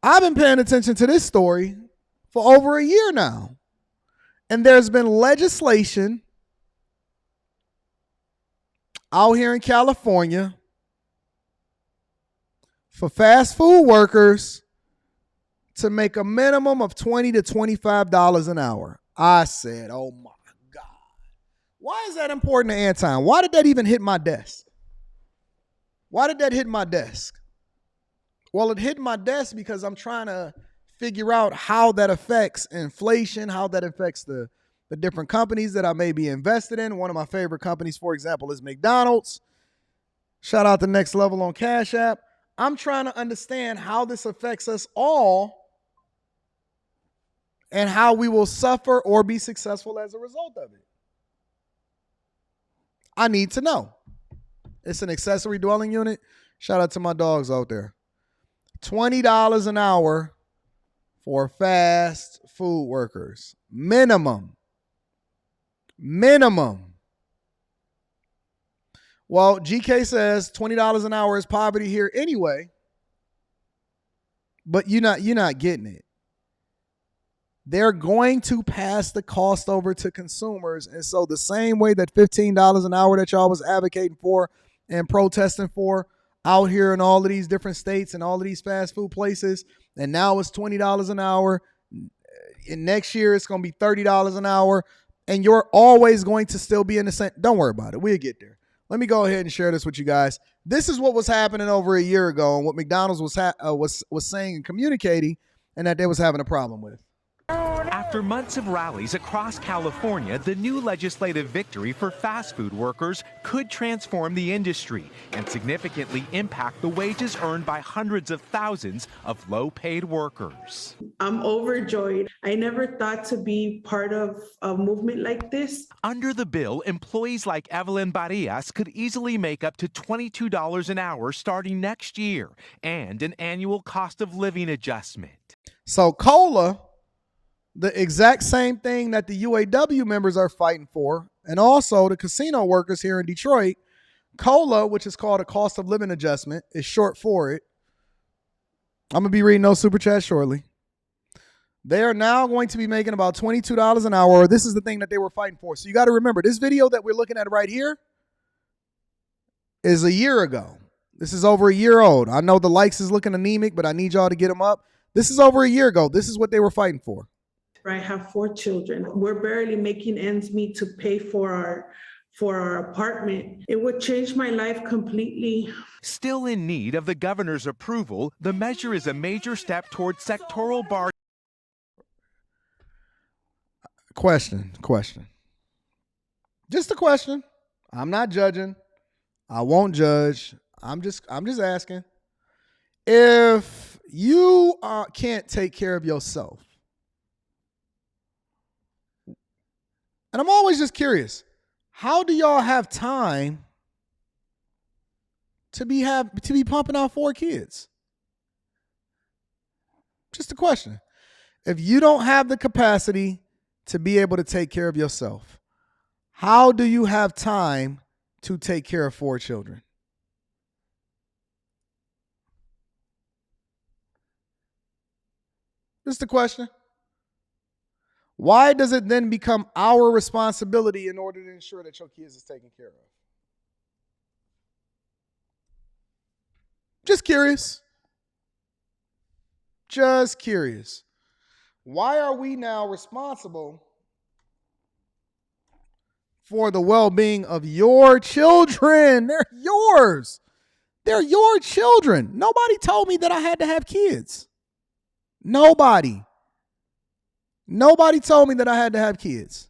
I've been paying attention to this story for over a year now. And there's been legislation out here in California for fast food workers to make a minimum of $20 to $25 an hour. I said, oh my God. Why is that important to Anton? Why did that even hit my desk? Why did that hit my desk? Well, it hit my desk because I'm trying to figure out how that affects inflation, how that affects the different companies that I may be invested in. One of my favorite companies, for example, is McDonald's. Shout out to Next Level on Cash App. I'm trying to understand how this affects us all and how we will suffer or be successful as a result of it. I need to know. It's an accessory dwelling unit. Shout out to my dogs out there. $20 an hour for fast food workers. Minimum. Well, GK says $20 an hour is poverty here anyway, but you're not getting it. They're going to pass the cost over to consumers, and so the same way that $15 an hour that y'all was advocating for and protesting for out here in all of these different states and all of these fast food places, and now it's $20 an hour, and next year it's going to be $30 an hour, and you're always going to still be in the same. Don't worry about it. We'll get there. Let me go ahead and share this with you guys. This is what was happening over a year ago and what McDonald's was saying and communicating, and that they was having a problem with. After months of rallies across California, the new legislative victory for fast food workers could transform the industry and significantly impact the wages earned by hundreds of thousands of low-paid workers. I'm overjoyed. I never thought to be part of a movement like this. Under the bill, employees like Evelyn Barrias could easily make up to $22 an hour starting next year and an annual cost of living adjustment. So COLA, the exact same thing that the UAW members are fighting for, and also the casino workers here in Detroit, COLA, which is called a cost of living adjustment, is short for it. I'm going to be reading those super chats shortly. They are now going to be making about $22 an hour. This is the thing that they were fighting for. So you got to remember, this video that we're looking at right here is a year ago. This is over a year old. I know the likes is looking anemic, but I need y'all to get them up. This is over a year ago. This is what they were fighting for. I have 4 children. We're barely making ends meet to pay for our apartment. It would change my life completely. Still in need of the governor's approval, the measure is a major step toward sectoral bargaining. Question. Just a question. I'm not judging. I won't judge. I'm just asking. If you can't take care of yourself, and I'm always just curious, how do y'all have time to be pumping out 4 kids? Just a question. If you don't have the capacity to be able to take care of yourself, how do you have time to take care of 4 children? Just a question. Why does it then become our responsibility in order to ensure that your kids is taken care of? Just curious. Why are we now responsible for the well-being of your children? They're yours. They're your children. Nobody told me that I had to have kids. Nobody told me that I had to have kids.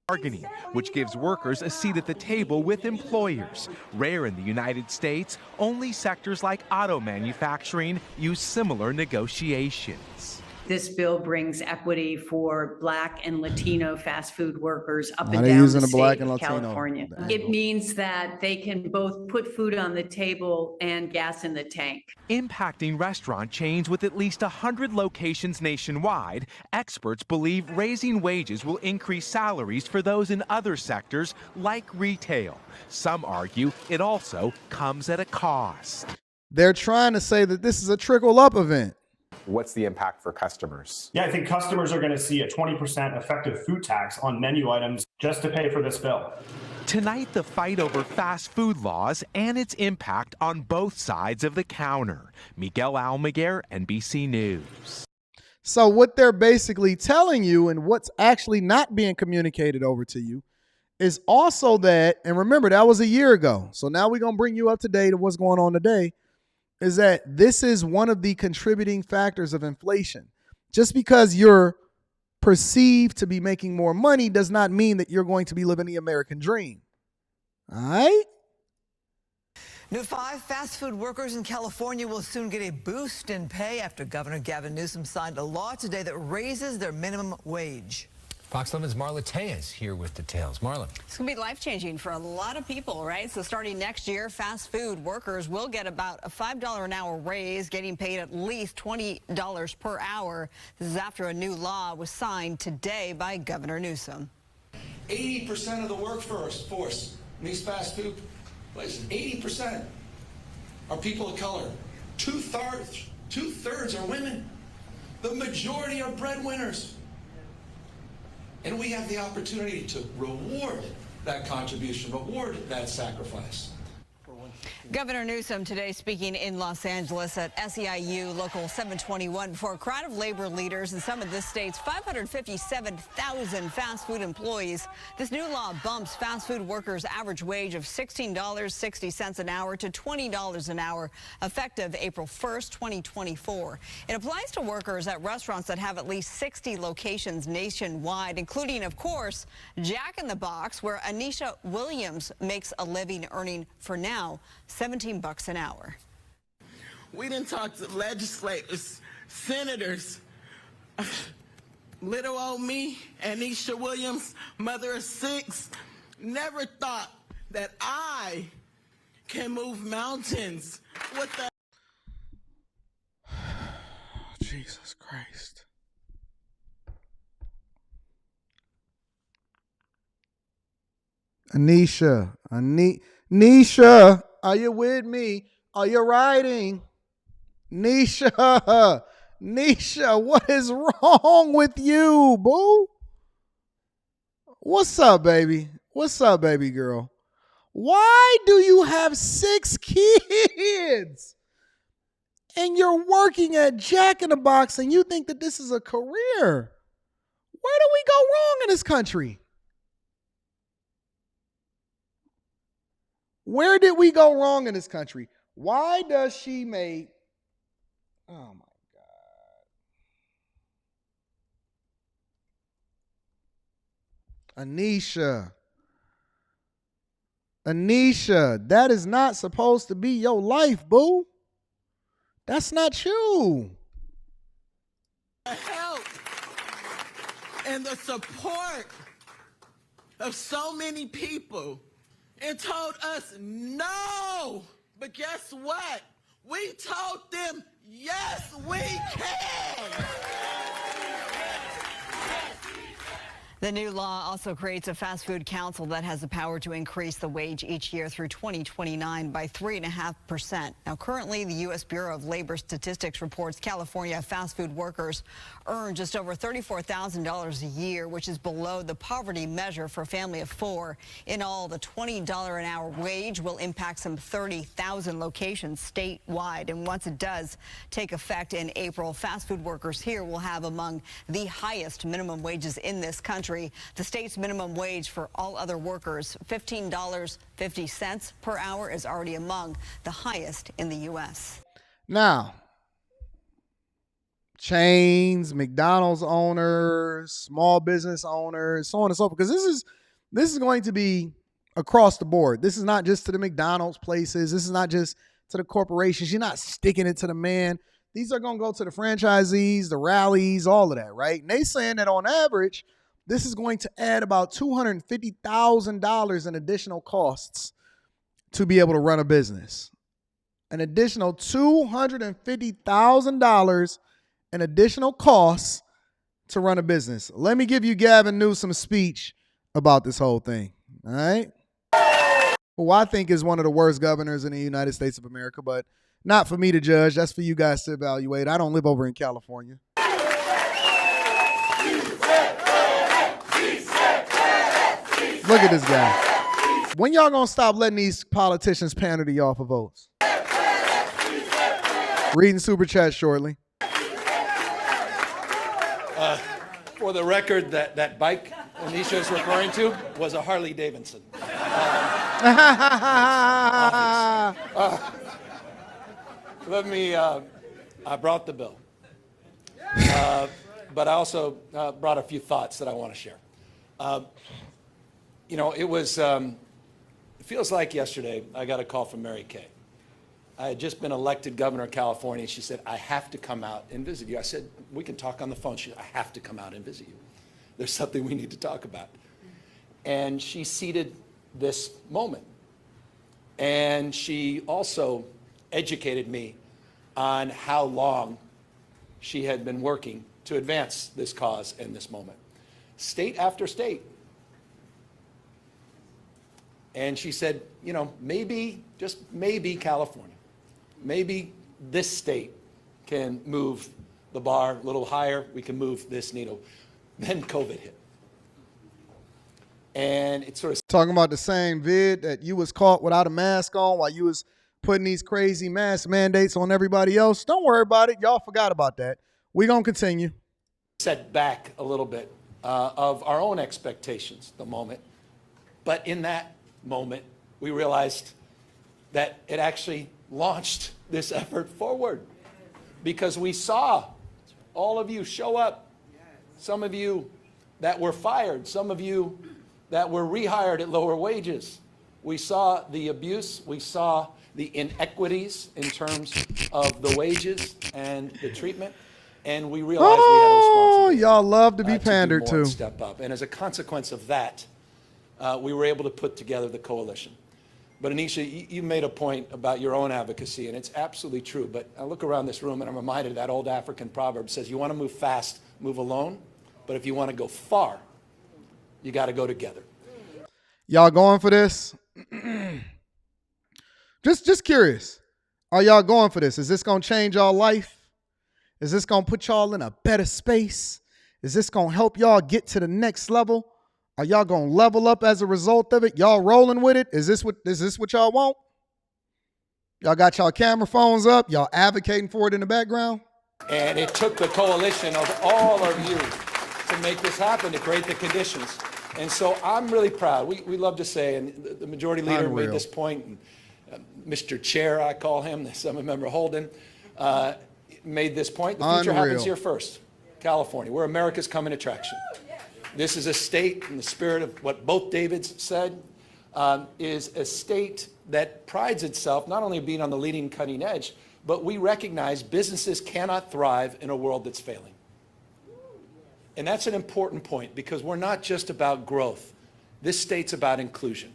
Bargaining, which gives workers a seat at the table with employers. Rare in the United States, only sectors like auto manufacturing use similar negotiations. This bill brings equity for Black and Latino fast food workers up and down the state of California. It means that they can both put food on the table and gas in the tank. Impacting restaurant chains with at least 100 locations nationwide, experts believe raising wages will increase salaries for those in other sectors like retail. Some argue it also comes at a cost. They're trying to say that this is a trickle-up event. What's the impact for customers? Yeah, I think customers are going to see a 20% effective food tax on menu items just to pay for this bill. Tonight, the fight over fast food laws and its impact on both sides of the counter. Miguel Almaguer, NBC News. So what they're basically telling you, and what's actually not being communicated over to you, is also that, and remember, that was a year ago. So now we're going to bring you up to date on what's going on today, is that this is one of the contributing factors of inflation. Just because you're perceived to be making more money does not mean that you're going to be living the American dream. All right? New 5 fast food workers in California will soon get a boost in pay after Governor Gavin Newsom signed a law today that raises their minimum wage. Fox 11's Marla Tejas here with details. Marla. It's going to be life-changing for a lot of people, right? So starting next year, fast food workers will get about a $5 an hour raise, getting paid at least $20 per hour. This is after a new law was signed today by Governor Newsom. 80% of the workforce in these fast food places, 80% are people of color. Two-thirds are women. The majority are breadwinners. And we have the opportunity to reward that contribution, reward that sacrifice. Governor Newsom today speaking in Los Angeles at SEIU Local 721 before a crowd of labor leaders and some of this state's 557,000 fast food employees. This new law bumps fast food workers' average wage of $16.60 an hour to $20 an hour, effective April 1st, 2024. It applies to workers at restaurants that have at least 60 locations nationwide, including, of course, Jack in the Box, where Anisha Williams makes a living, earning, for now, $17 an hour. We didn't talk to legislators, senators. Little old me, Anisha Williams, mother of 6, never thought that I can move mountains. What the? Jesus Christ. Anisha, are you with me? Are you riding? Nisha, what is wrong with you, boo? What's up, baby? What's up, baby girl? Why do you have 6 kids and you're working at Jack in the Box and you think that this is a career? Where do we go wrong in this country? Where did we go wrong in this country? Why does she make... Oh, my God. Anisha, that is not supposed to be your life, boo. That's not you. The help and the support of so many people and told us no. But guess what? We told them, yes, we can. The new law also creates a fast food council that has the power to increase the wage each year through 2029 by 3.5%. Now, currently, the U.S. Bureau of Labor Statistics reports California fast food workers earn just over $34,000 a year, which is below the poverty measure for a family of 4. In all, the $20 an hour wage will impact some 30,000 locations statewide. And once it does take effect in April, fast food workers here will have among the highest minimum wages in this country. The state's minimum wage for all other workers, $15.50 per hour, is already among the highest in the U.S. Now, chains, McDonald's owners, small business owners, so on and so forth, because this is going to be across the board. This is not just to the McDonald's places. This is not just to the corporations. You're not sticking it to the man. These are going to go to the franchisees, the rallies, all of that, right? And they saying that on average, this is going to add about $250,000 in additional costs to be able to run a business. An additional $250,000 in additional costs to run a business. Let me give you Gavin Newsom's speech about this whole thing, all right? Who I think is one of the worst governors in the United States of America, but Not for me to judge. That's for you guys to evaluate. I don't live over in California. Look at this guy. When y'all gonna stop letting these politicians pander to y'all for votes? Reading super chat shortly. For the record, that bike Anisha is referring to was a Harley Davidson. I brought the bill. But I also brought a few thoughts that I want to share. It feels like yesterday I got a call from Mary Kay. I had just been elected governor of California. She said, I have to come out and visit you. I said, we can talk on the phone. She said, I have to come out and visit you. There's something we need to talk about. And she seeded this moment. And she also educated me on how long she had been working to advance this cause and this moment. State after state. And she said, maybe, just maybe California, maybe this state can move the bar a little higher. We can move this needle. Then COVID hit. And it's sort of talking about the same vid that you was caught without a mask on while you was putting these crazy mask mandates on everybody else. Don't worry about it. Y'all forgot about that. We're going to continue. Set back a little bit of our own expectations, the moment. But in that moment, we realized that it actually launched this effort forward because we saw all of you show up. Some of you that were fired, some of you that were rehired at lower wages. We saw the abuse, we saw the inequities in terms of the wages and the treatment, and we realized we had a responsibility. Y'all love to be pandered to. Step up, and as a consequence of that, we were able to put together the coalition. But Anisha, you made a point about your own advocacy, and it's absolutely true. But I look around this room and I'm reminded of that old African proverb says, you want to move fast, move alone. But if you want to go far, you got to go together. Y'all going for this? Just curious. Are y'all going for this? Is this going to change y'all life? Is this going to put y'all in a better space? Is this going to help y'all get to the next level? Are y'all going to level up as a result of it? Y'all rolling with it? Is this what y'all want? Y'all got y'all camera phones up? Y'all advocating for it in the background? And it took the coalition of all of you to make this happen, to create the conditions. And so I'm really proud. We love to say, and the majority leader made this point, and Mr. Chair, I call him, the Assemblymember Holden, made this point. The future happens here first, California. We're America's coming attraction. This is a state, in the spirit of what both Davids said, is a state that prides itself not only being on the leading cutting edge, but we recognize businesses cannot thrive in a world that's failing. And that's an important point because we're not just about growth. This state's about inclusion.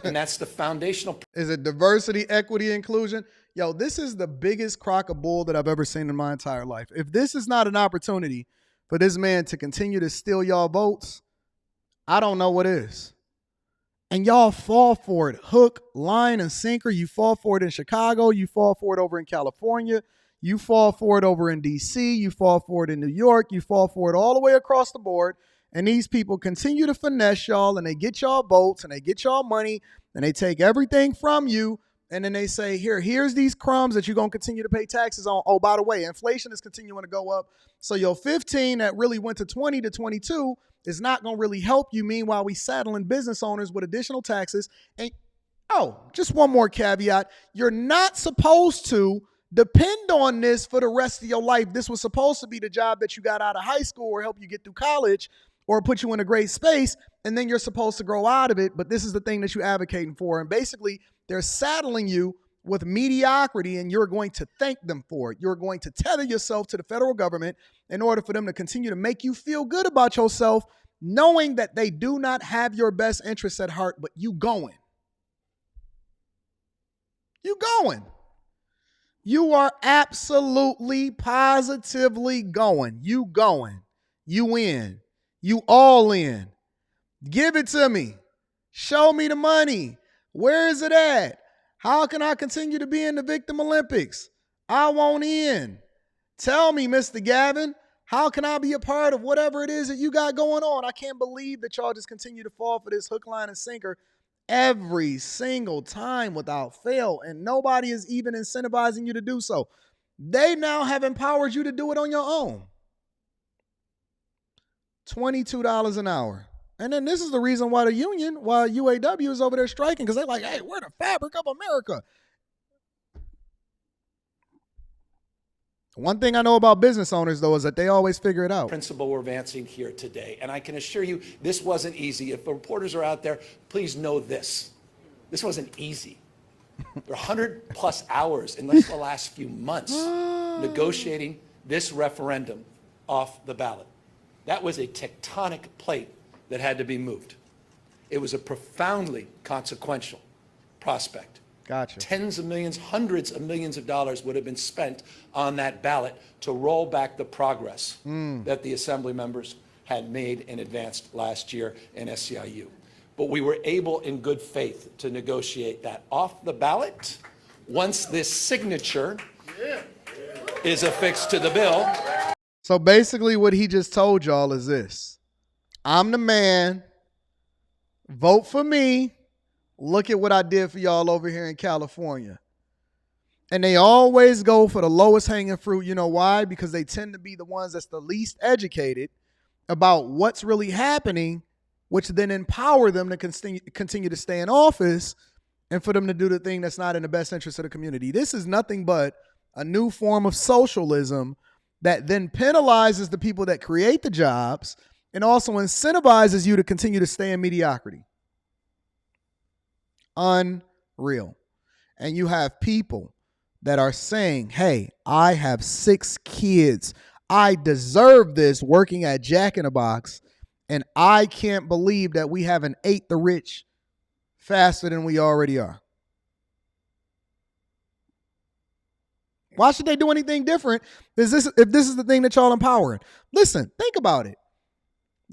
And that's the foundational. Is it diversity, equity, inclusion? Yo, this is the biggest crock of bull that I've ever seen in my entire life. If this is not an opportunity for this man to continue to steal y'all votes, I don't know what is. And y'all fall for it. Hook, line, and sinker. You fall for it in Chicago. You fall for it over in California. You fall for it over in D.C. You fall for it in New York. You fall for it all the way across the board. And these people continue to finesse y'all, and they get y'all votes, and they get y'all money, and they take everything from you. And then they say, here's these crumbs that you're going to continue to pay taxes on. Oh, by the way, inflation is continuing to go up. So your 15 that really went to 20 to 22 is not going to really help you. Meanwhile, we saddling business owners with additional taxes. And, just one more caveat. You're not supposed to depend on this for the rest of your life. This was supposed to be the job that you got out of high school or help you get through college or put you in a great space, and then you're supposed to grow out of it. But this is the thing that you're advocating for. And basically, they're saddling you with mediocrity, and you're going to thank them for it. You're going to tether yourself to the federal government in order for them to continue to make you feel good about yourself, knowing that they do not have your best interests at heart, but you going. You going. You are absolutely, positively going. You going. You in. You all in. Give it to me. Show me the money. Where is it at? How can I continue to be in the Victim Olympics? I won't in. Tell me, Mr. Gavin, how can I be a part of whatever it is that you got going on? I can't believe that y'all just continue to fall for this hook, line, and sinker every single time without fail, and nobody is even incentivizing you to do so. They now have empowered you to do it on your own. $22 an hour. And then this is the reason why the union, why UAW is over there striking, because they're like, hey, we're the fabric of America. One thing I know about business owners, though, is that they always figure it out. Principle we're advancing here today. And I can assure you, this wasn't easy. If the reporters are out there, please know this. This wasn't easy. There are 100 plus hours in the last few months negotiating this referendum off the ballot. That was a tectonic plate that had to be moved. It was a profoundly consequential prospect. Gotcha. Tens of millions, hundreds of millions of dollars would have been spent on that ballot to roll back the progress that the assembly members had made and advanced last year in SEIU. But we were able in good faith to negotiate that off the ballot once this signature is affixed to the bill. So basically what he just told y'all is this. I'm the man. Vote for me. Look at what I did for y'all over here in California. And they always go for the lowest hanging fruit. You know why? Because they tend to be the ones that's the least educated about what's really happening, which then empower them to continue to stay in office and for them to do the thing that's not in the best interest of the community. This is nothing but a new form of socialism that then penalizes the people that create the jobs and also incentivizes you to continue to stay in mediocrity. Unreal. And you have people that are saying, hey, I have 6 kids. I deserve this working at Jack in the Box. And I can't believe that we haven't ate the rich faster than we already are. Why should they do anything different if this is the thing that y'all empowering? Listen, think about it.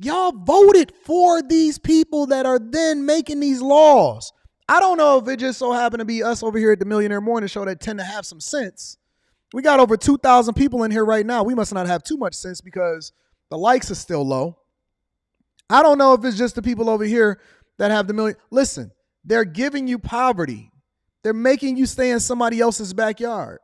Y'all voted for these people that are then making these laws. I don't know if it just so happened to be us over here at the Millionaire Morning Show that tend to have some sense. We got over 2,000 people in here right now. We must not have too much sense because the likes are still low. I don't know if it's just the people over here that have the million. Listen, they're giving you poverty. They're making you stay in somebody else's backyard.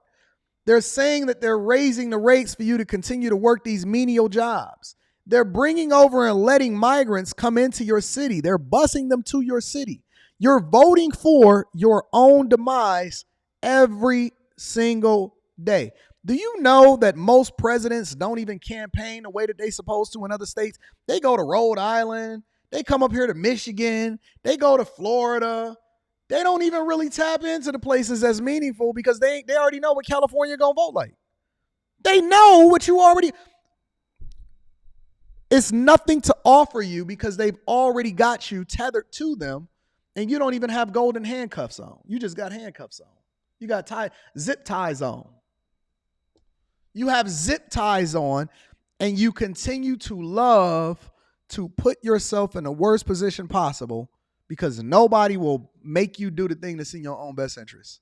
They're saying that they're raising the rates for you to continue to work these menial jobs. They're bringing over and letting migrants come into your city. They're busing them to your city. You're voting for your own demise every single day. Do you know that most presidents don't even campaign the way that they're supposed to in other states? They go to Rhode Island. They come up here to Michigan. They go to Florida. They don't even really tap into the places that's meaningful because they already know what California gonna vote like. They know what you already. It's nothing to offer you because they've already got you tethered to them, and you don't even have golden handcuffs on. You just got handcuffs on. You got zip ties on. You have zip ties on, and you continue to love to put yourself in the worst position possible because nobody will make you do the thing that's in your own best interest.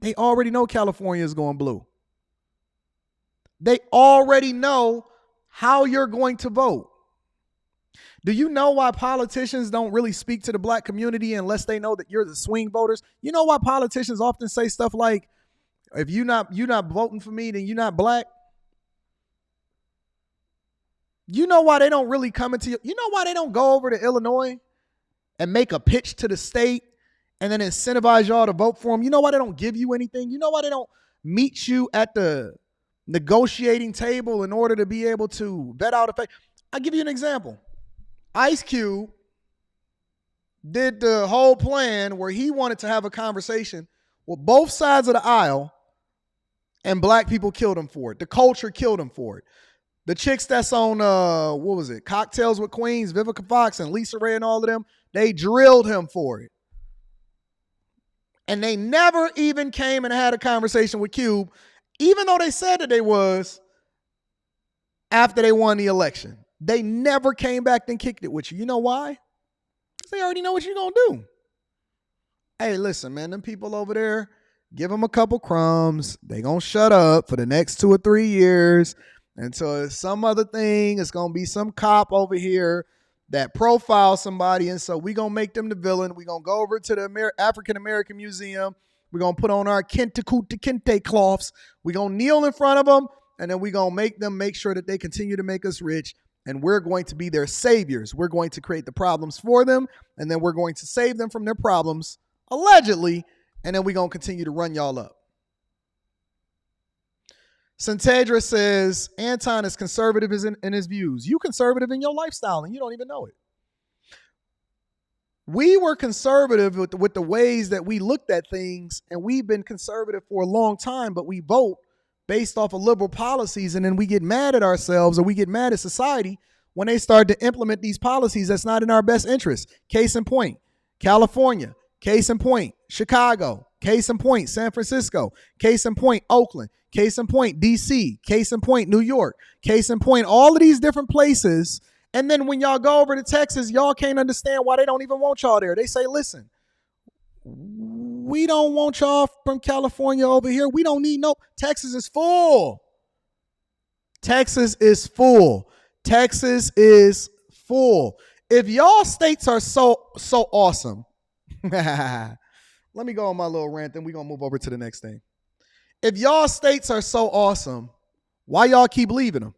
They already know California is going blue. They already know how you're going to vote. Do you know why politicians don't really speak to the black community unless they know that you're the swing voters? You know why politicians often say stuff like, if you're not voting for me, then you're not black? You know why they don't really come into you know why they don't go over to Illinois and make a pitch to the state and then incentivize y'all to vote for them? You know why they don't give you anything? You know why they don't meet you at the negotiating table in order to be able to vet out a fact? I'll give you an example. Ice Cube did the whole plan where he wanted to have a conversation with both sides of the aisle, and black people killed him for it. The culture killed him for it. The chicks that's on, what was it, Cocktails with Queens, Vivica Fox and Lisa Ray and all of them, they drilled him for it. And they never even came and had a conversation with Cube, even though they said that they was after they won the election. They never came back and kicked it with you. You know why? Because they already know what you're going to do. Hey, listen, man, them people over there, give them a couple crumbs. They going to shut up for the next 2 or 3 years until some other thing. It's going to be some cop over here that profiles somebody. And so we going to make them the villain. We going to go over to the African-American Museum. We're going to put on our kente kente cloths. We're going to kneel in front of them. And then we're going to make them make sure that they continue to make us rich. And we're going to be their saviors. We're going to create the problems for them. And then we're going to save them from their problems, allegedly. And then we're going to continue to run y'all up. Santedra says, Anton is conservative in his views. You conservative in your lifestyle and you don't even know it. We were conservative with the ways that we looked at things, and we've been conservative for a long time, but we vote based off of liberal policies, and then we get mad at ourselves or we get mad at society when they start to implement these policies that's not in our best interest. Case in point, California. Case in point, Chicago. Case in point, San Francisco. Case in point, Oakland. Case in point, DC. Case in point, New York. Case in point, all of these different places. And then when y'all go over to Texas, y'all can't understand why they don't even want y'all there. They say, listen, we don't want y'all from California over here. We don't need no. Texas is full. Texas is full. Texas is full. If y'all states are so awesome, let me go on my little rant, then we're going to move over to the next thing. If y'all states are so awesome, why y'all keep leaving them?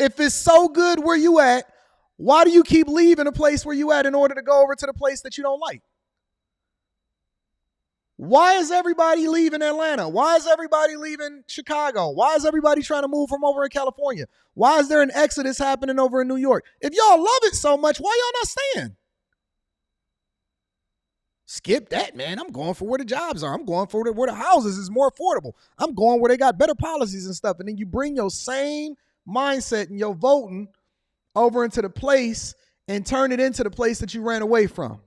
If it's so good where you at, why do you keep leaving a place where you at in order to go over to the place that you don't like? Why is everybody leaving Atlanta? Why is everybody leaving Chicago? Why is everybody trying to move from over in California? Why is there an exodus happening over in New York? If y'all love it so much, why y'all not staying? Skip that, man. I'm going for where the jobs are. I'm going for where the houses is more affordable. I'm going where they got better policies and stuff. And then you bring your same mindset and your voting over into the place and turn it into the place that you ran away from.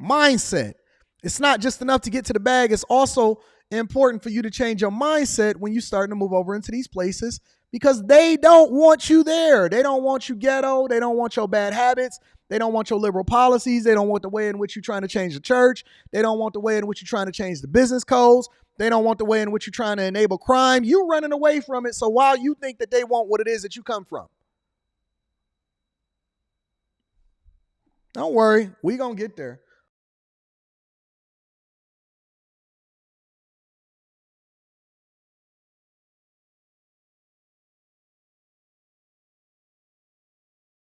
Mindset. It's not just enough to get to the bag. It's also important for you to change your mindset when you start to move over into these places because they don't want you there. They don't want you ghetto. They don't want your bad habits. They don't want your liberal policies. They don't want the way in which you're trying to change the church. They don't want the way in which you're trying to change the business codes. They don't want the way in which you're trying to enable crime. You're running away from it. So while you think that they want what it is that you come from, don't worry. We're going to get there.